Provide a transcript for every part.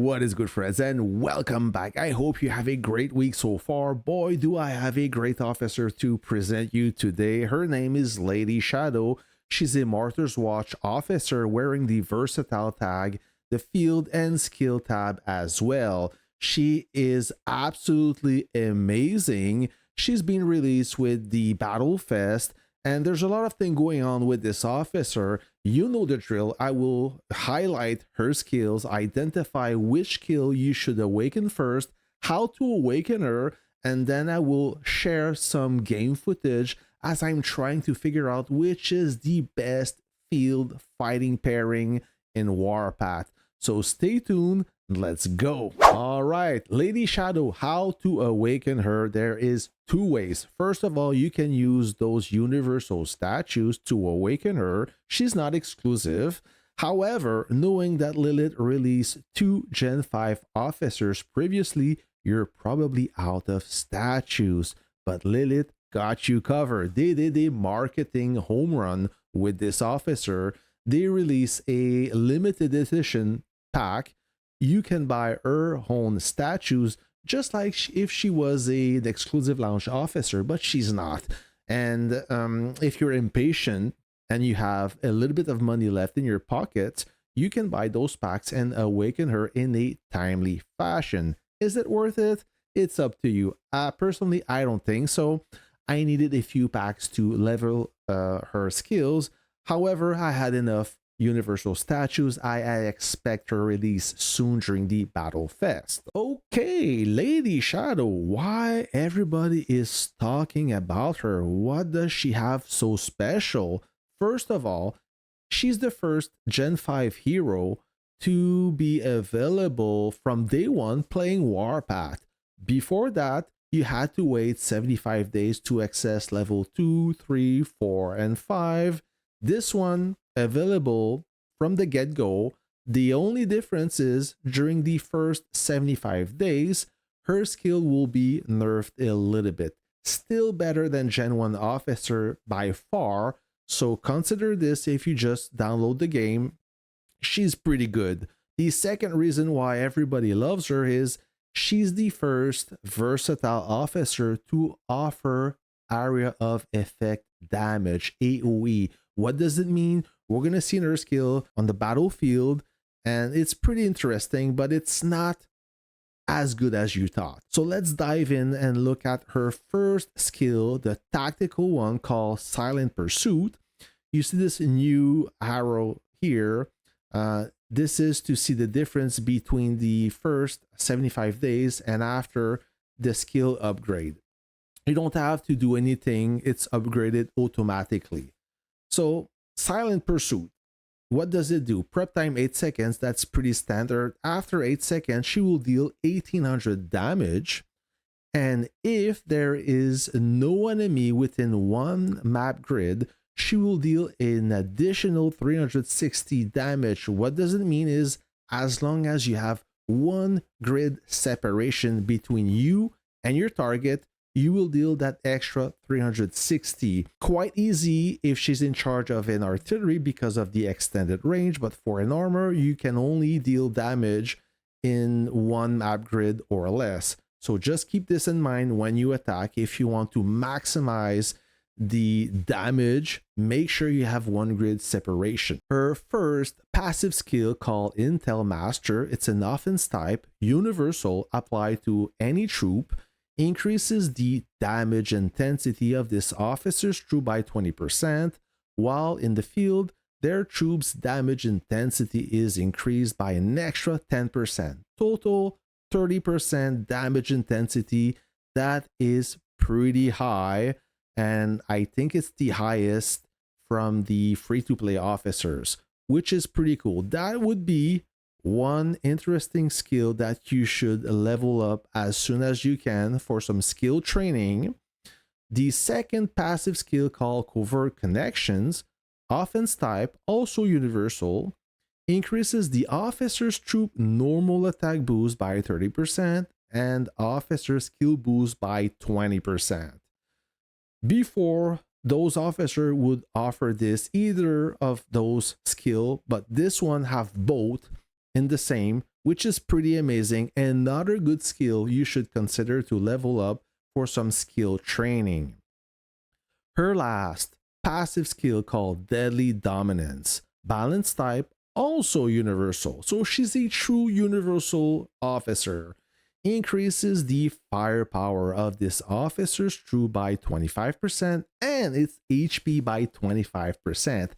What is good, friends, and welcome back. I hope you have a great week so far. Boy, do I have a great officer to present you today. Her name is Lady Shadow. She's a Martyr's Watch officer wearing the versatile tag, the field and skill tab as well. She is absolutely amazing. She's been released with the Battle Fest, and there's a lot of things going on with this officer. You know the drill. I will highlight her skills, identify which skill you should awaken first, how to awaken her, and then I will share some game footage as I'm trying to figure out which is the best field fighting pairing in Warpath. So stay tuned. Let's go. All right, Lady Shadow, how to awaken her. There is two ways. First of all, you can use those universal statues to awaken her. She's not exclusive. However, knowing that Lilith released 2 Gen 5 officers previously, you're probably out of statues. But Lilith got you covered. They did a marketing home run with this officer. They released a limited edition pack. You can buy her own statues just like if she was an exclusive launch officer, but she's not. And if you're impatient and you have a little bit of money left in your pocket, you can buy those packs and awaken her in a timely fashion. Is it worth it? It's up to you. Personally, I don't think so. I needed a few packs to level her skills. However, I had enough universal statues. I expect her release soon during the Battle Fest. Okay, Lady Shadow, why everybody is talking about her? What does she have so special? First of all, she's the first Gen 5 hero to be available from day one playing Warpath. Before that, you had to wait 75 days to access level 2, 3, 4, and 5. This one available from the get-go. The only difference is during the first 75 days, her skill will be nerfed a little bit. Still better than Gen 1 officer by far, so consider this if you just download the game. She's pretty good. The second reason why everybody loves her is she's the first versatile officer to offer area of effect damage, AoE. What does it mean? We're going to see her skill on the battlefield, and it's pretty interesting, but it's not as good as you thought. So let's dive in and look at her first skill, the tactical one called Silent Pursuit. You see this new arrow here. This is to see the difference between the first 75 days and after the skill upgrade. You don't have to do anything. It's upgraded automatically. So Silent Pursuit, what does it do? Prep time 8 seconds, that's pretty standard. After 8 seconds, she will deal 1800 damage. And if there is no enemy within one map grid, she will deal an additional 360 damage. What does it mean is as long as you have one grid separation between you and your target, you will deal that extra 360. Quite easy if she's in charge of an artillery because of the extended range, but for an armor, you can only deal damage in one map grid or less. So just keep this in mind when you attack. If you want to maximize the damage, make sure you have one grid separation. Her first passive skill called Intel Master, it's an offense type, universal, applied to any troop, increases the damage intensity of this officer's troop by 20%, while in the field, their troops' damage intensity is increased by an extra 10%. Total 30% damage intensity. That is pretty high, and I think it's the highest from the free-to-play officers, which is pretty cool. That would be one interesting skill that you should level up as soon as you can for some skill training. The second passive skill called Covert Connections, offense type, also universal, increases the officer's troop normal attack boost by 30% and officer skill boost by 20%. Before, those officers would offer this either of those skill, but this one have both in the same, which is pretty amazing. Another good skill you should consider to level up for some skill training. Her last passive skill called Deadly Dominance. Balance type, also universal. So she's a true universal officer. Increases the firepower of this officer's troop by 25% and its HP by 25%.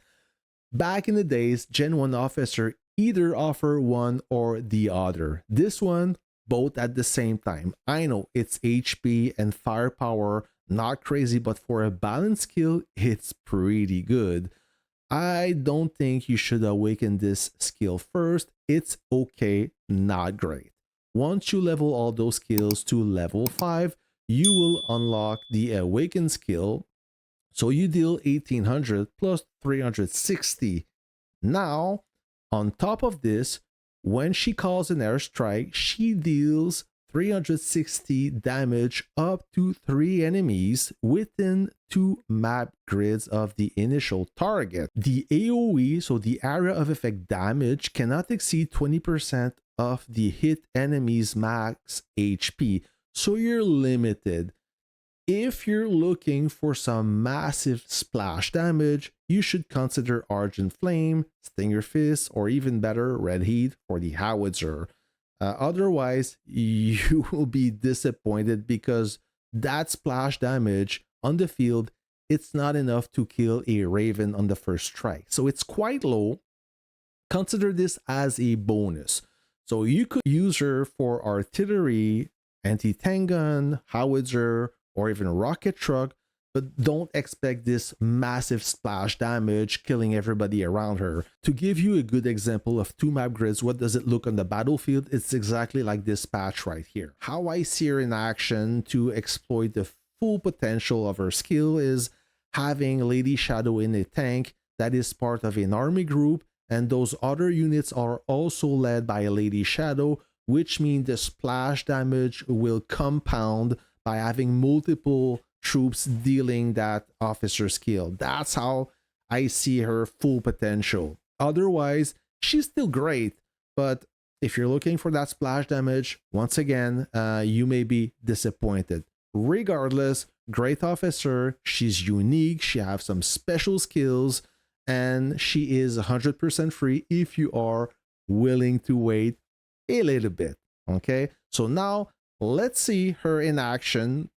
Back in the days, Gen 1 officer either offer one or the other. This one, both at the same time. I know it's HP and firepower, not crazy, but for a balance skill, it's pretty good. I don't think you should awaken this skill first. It's okay, not great. Once you level all those skills to level 5, you will unlock the awaken skill. So you deal 1800 plus 360. Now, on top of this, when she calls an airstrike, she deals 360 damage up to 3 enemies within 2 map grids of the initial target. The AoE, so the area of effect damage, cannot exceed 20% of the hit enemy's max HP, so you're limited. If you're looking for some massive splash damage, you should consider Argent Flame, Stinger Fist, or even better, Red Heat for the Howitzer. Otherwise, you will be disappointed because that splash damage on the field, it's not enough to kill a Raven on the first strike. So it's quite low. Consider this as a bonus. So you could use her for artillery, anti-tank gun, howitzer, or even rocket truck, but don't expect this massive splash damage killing everybody around her. To give you a good example of 2 map grids, what does it look on the battlefield? It's exactly like this patch right here. How I see her in action to exploit the full potential of her skill is having Lady Shadow in a tank that is part of an army group, and those other units are also led by a Lady Shadow, which means the splash damage will compound by having multiple troops dealing that officer skill. That's how I see her full potential. Otherwise, she's still great, but if you're looking for that splash damage, once again, you may be disappointed. Regardless, great officer, she's unique, she has some special skills, and she is 100% free if you are willing to wait a little bit. Okay, so now let's see her in action.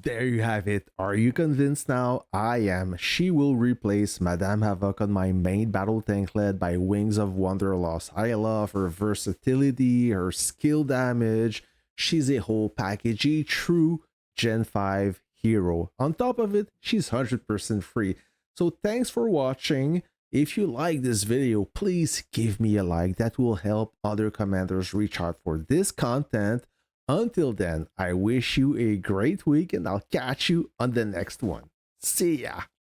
there you have it. Are you convinced now? I am. She will replace Madame Havoc on my main battle tank led by Wings of Wanderlust. I love her versatility, her skill damage. She's a whole package, a true Gen 5 hero. On top of it, she's 100% free. So thanks for watching. If you like this video, please give me a like. That will help other commanders reach out for this content. Until then, I wish you a great week and I'll catch you on the next one. See ya!